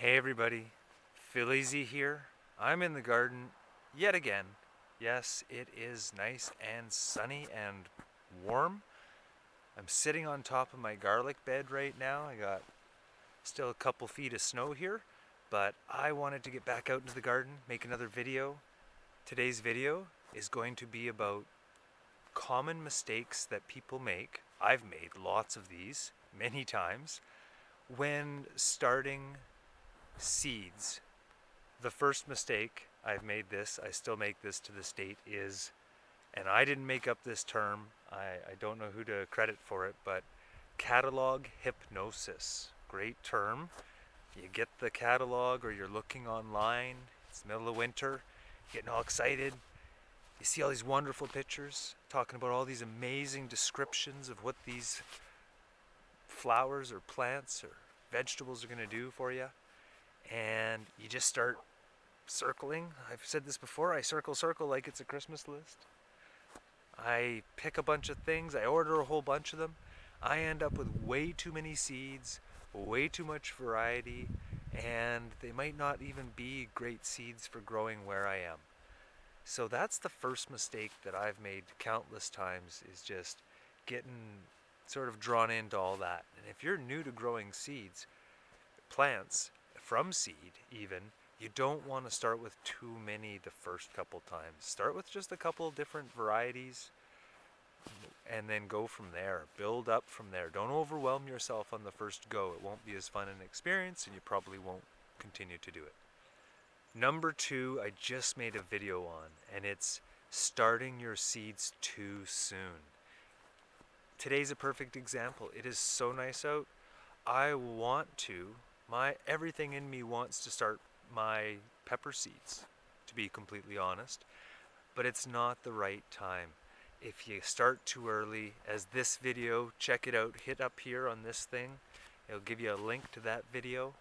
Hey everybody, Phil Easi here. I'm in the garden yet again. Yes, it is nice and sunny and warm. I'm sitting on top of my garlic bed right now. I got still a couple feet of snow here, but I wanted to get back out into the garden, make another video. Today's video is going to be about common mistakes that people make. I've made lots of these many times when starting seeds. The first mistake, I still make this to this date, is, and I didn't make up this term, I don't know who to credit for it, but catalog hypnosis. Great term. You get the catalog or you're looking online, it's the middle of winter, getting all excited. You see all these wonderful pictures talking about all these amazing descriptions of what these flowers or plants or vegetables are going to do for you. And you just start circling. I've said this before, I circle like it's a Christmas list. I pick a bunch of things, I order a whole bunch of them. I end up with way too many seeds, way too much variety, and they might not even be great seeds for growing where I am. So that's the first mistake that I've made countless times, is just getting sort of drawn into all that. And if you're new to growing seeds, plants, from seed even, you don't want to start with too many the first couple times. Start with just a couple different varieties and then go from there. Build up from there. Don't overwhelm yourself on the first go. It won't be as fun an experience and you probably won't continue to do it. Number two, I just made a video on, and it's starting your seeds too soon. Today's a perfect example. It is so nice out. I want to, everything in me wants to start my pepper seeds, to be completely honest, but it's not the right time. If you start too early, as this video, check it out, hit up here on this thing, it'll give you a link to that video.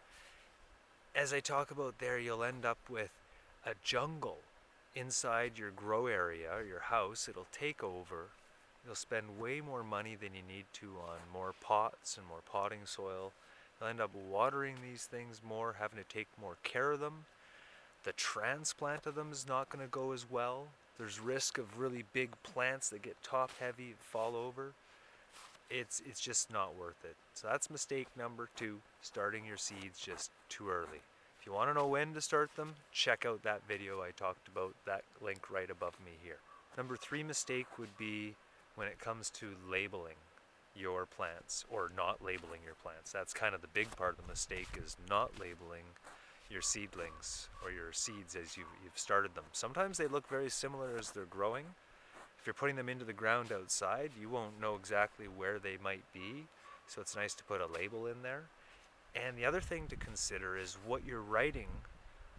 As I talk about there, you'll end up with a jungle inside your grow area or your house. It'll take over. You'll spend way more money than you need to on more pots and more potting soil. You'll end up watering these things more, having to take more care of them. The transplant of them is not going to go as well. There's risk of really big plants that get top heavy and fall over. It's just not worth it. So that's mistake number two, starting your seeds just too early. If you want to know when to start them, check out that video I talked about, that link right above me here. Number three mistake would be when it comes to labeling your plants or not labeling your plants. That's kind of the big part of the mistake, is not labeling your seedlings or your seeds as you've started them. Sometimes they look very similar as they're growing. If you're putting them into the ground outside, you won't know exactly where they might be, so it's nice to put a label in there. And the other thing to consider is what you're writing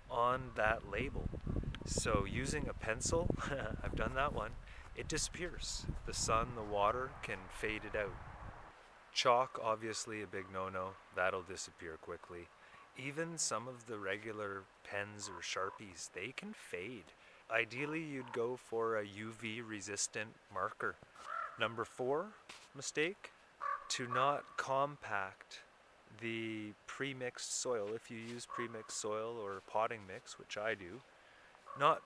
on that label. So using a pencil, I've done that one, it disappears. The sun, the water can fade it out. Chalk, obviously a big no-no, that'll disappear quickly. Even some of the regular pens or Sharpies, they can fade. Ideally, you'd go for a UV resistant marker. Number four mistake, to not compact the pre-mixed soil. If you use pre-mixed soil or potting mix, which I do, not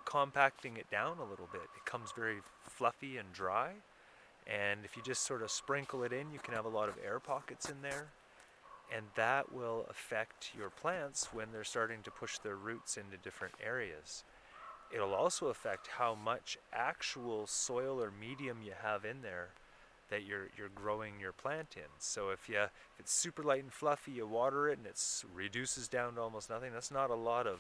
compacting it down a little bit. It comes very fluffy and dry, and if you just sort of sprinkle it in, you can have a lot of air pockets in there, and that will affect your plants when they're starting to push their roots into different areas. It'll also affect how much actual soil or medium you have in there that you're growing your plant in. So if it's super light and fluffy, you water it and it reduces down to almost nothing, that's not a lot of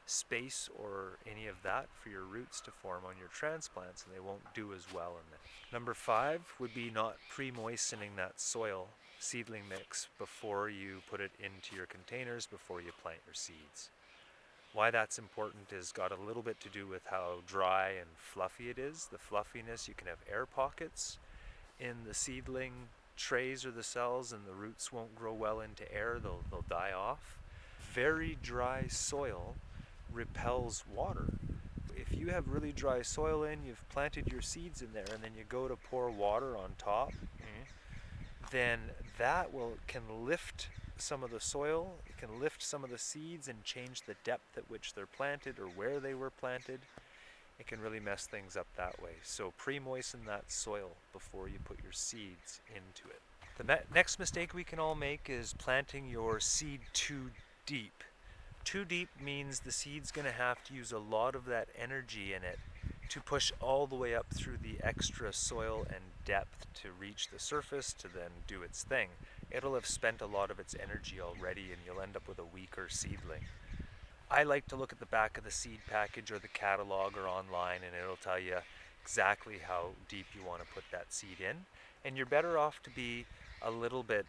space or any of that for your roots to form on your transplants, and they won't do as well in it. Number five would be not pre-moistening that soil seedling mix before you put it into your containers, before you plant your seeds. Why that's important is got a little bit to do with how dry and fluffy it is. The fluffiness, you can have air pockets in the seedling trays or the cells, and the roots won't grow well into air, they'll die off. Very dry soil repels water. If you have really dry soil in, you've planted your seeds in there, and then you go to pour water on top, then that can lift some of the soil, it can lift some of the seeds and change the depth at which they're planted or where they were planted. It can really mess things up that way. So pre-moisten that soil before you put your seeds into it. The next mistake we can all make is planting your seed too deep. Too deep means the seed's going to have to use a lot of that energy in it to push all the way up through the extra soil and depth to reach the surface to then do its thing. It'll have spent a lot of its energy already and you'll end up with a weaker seedling. I like to look at the back of the seed package or the catalog or online, and it'll tell you exactly how deep you want to put that seed in. And you're better off to be a little bit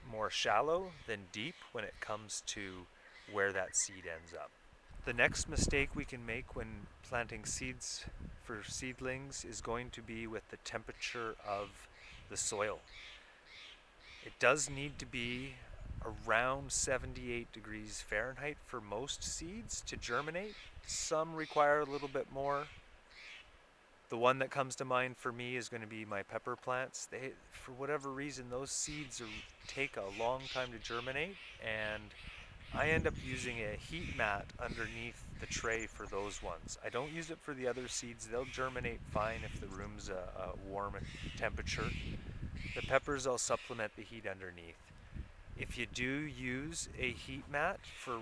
more shallow than deep when it comes to where that seed ends up. The next mistake we can make when planting seeds for seedlings is going to be with the temperature of the soil. It does need to be around 78 degrees Fahrenheit for most seeds to germinate. Some require a little bit more. The one that comes to mind for me is going to be my pepper plants. They, for whatever reason, those seeds take a long time to germinate, and I end up using a heat mat underneath the tray for those ones. I don't use it for the other seeds. They'll germinate fine if the room's a warm temperature. The peppers, I'll supplement the heat underneath. If you do use a heat mat for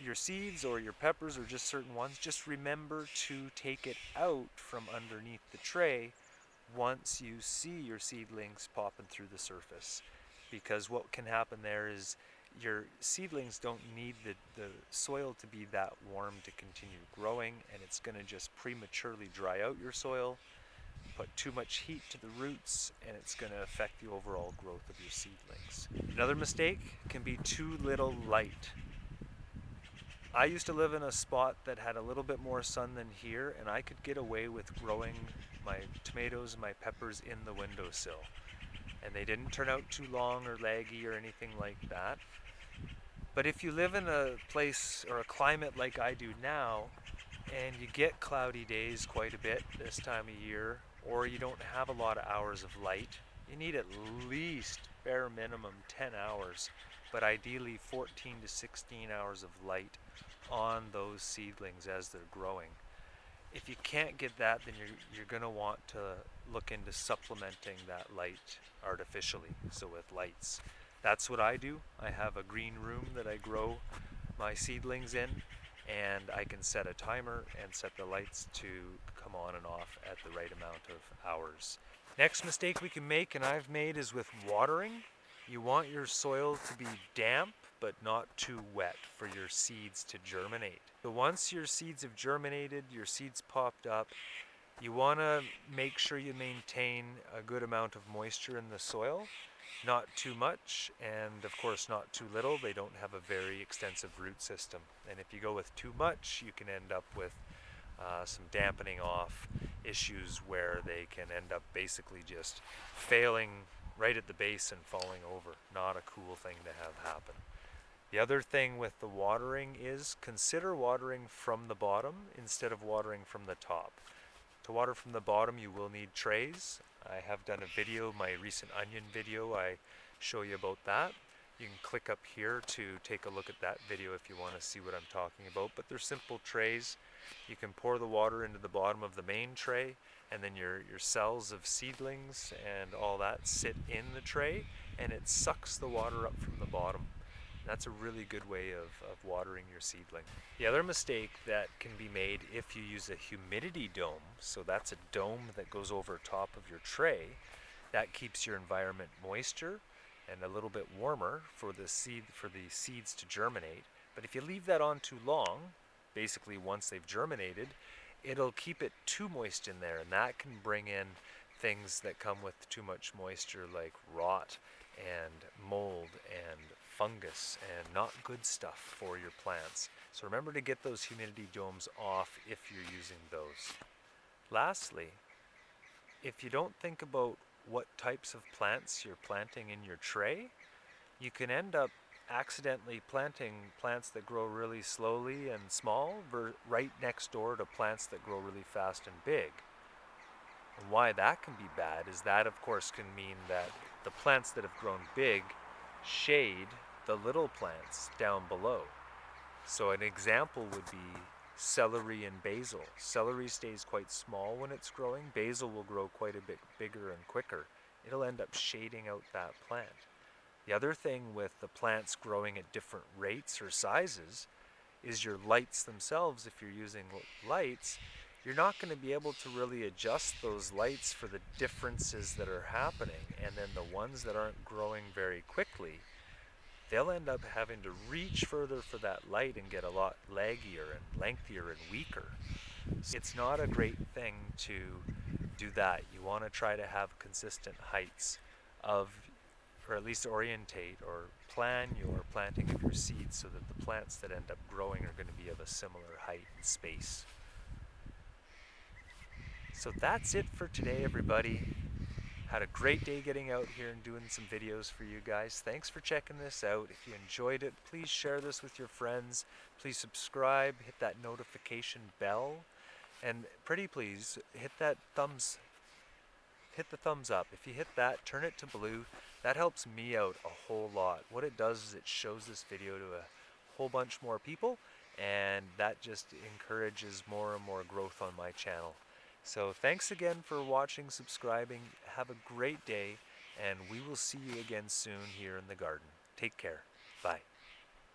your seeds or your peppers or just certain ones, just remember to take it out from underneath the tray once you see your seedlings popping through the surface. Because what can happen there is your seedlings don't need the soil to be that warm to continue growing, and it's going to just prematurely dry out your soil, put too much heat to the roots, and it's going to affect the overall growth of your seedlings. Another mistake can be too little light. I used to live in a spot that had a little bit more sun than here, and I could get away with growing my tomatoes and my peppers in the windowsill. And they didn't turn out too long or laggy or anything like that. But if you live in a place or a climate like I do now, and you get cloudy days quite a bit this time of year, or you don't have a lot of hours of light, you need at least bare minimum 10 hours, but ideally 14 to 16 hours of light on those seedlings as they're growing. If you can't get that, then you're going to want to look into supplementing that light artificially, so with lights. That's what I do. I have a green room that I grow my seedlings in, and I can set a timer and set the lights to come on and off at the right amount of hours. Next mistake we can make, and I've made, is with watering. You want your soil to be damp but not too wet for your seeds to germinate. So once your seeds have germinated, your seeds popped up, you want to make sure you maintain a good amount of moisture in the soil. Not too much, and of course not too little. They don't have a very extensive root system. And if you go with too much, you can end up with some dampening off issues where they can end up basically just failing right at the base and falling over. Not a cool thing to have happen. The other thing with the watering is consider watering from the bottom instead of watering from the top. To water from the bottom, you will need trays. I have done a video, my recent onion video, I show you about that. You can click up here to take a look at that video if you want to see what I'm talking about. But they're simple trays. You can pour the water into the bottom of the main tray, and then your cells of seedlings and all that sit in the tray, and it sucks the water up from the bottom. That's a really good way of watering your seedling. The other mistake that can be made if you use a humidity dome, so that's a dome that goes over top of your tray, that keeps your environment moisture and a little bit warmer for the seeds to germinate. But if you leave that on too long, basically once they've germinated, it'll keep it too moist in there, and that can bring in things that come with too much moisture like rot and mold and fungus and not good stuff for your plants. So remember to get those humidity domes off if you're using those. Lastly, if you don't think about what types of plants you're planting in your tray, you can end up accidentally planting plants that grow really slowly and small right next door to plants that grow really fast and big. And why that can be bad is that, of course, can mean that the plants that have grown big shade the little plants down below. So an example would be celery and basil. Celery stays quite small when it's growing. Basil will grow quite a bit bigger and quicker. It'll end up shading out that plant. The other thing with the plants growing at different rates or sizes is your lights themselves. If you're using lights, you're not going to be able to really adjust those lights for the differences that are happening. And then the ones that aren't growing very quickly, they'll end up having to reach further for that light and get a lot laggier and lengthier and weaker. So it's not a great thing to do that. You want to try to have consistent heights of, or at least orientate or plan your planting of your seeds so that the plants that end up growing are going to be of a similar height and space. So that's it for today, everybody. Had a great day getting out here and doing some videos for you guys. Thanks for checking this out. If you enjoyed it, please share this with your friends. Please subscribe, hit that notification bell, and pretty please hit the thumbs up. If you hit that, turn it to blue. That helps me out a whole lot. What it does is it shows this video to a whole bunch more people, and that just encourages more and more growth on my channel. So thanks again for watching, subscribing. Have a great day, and we will see you again soon here in the garden. Take care. Bye.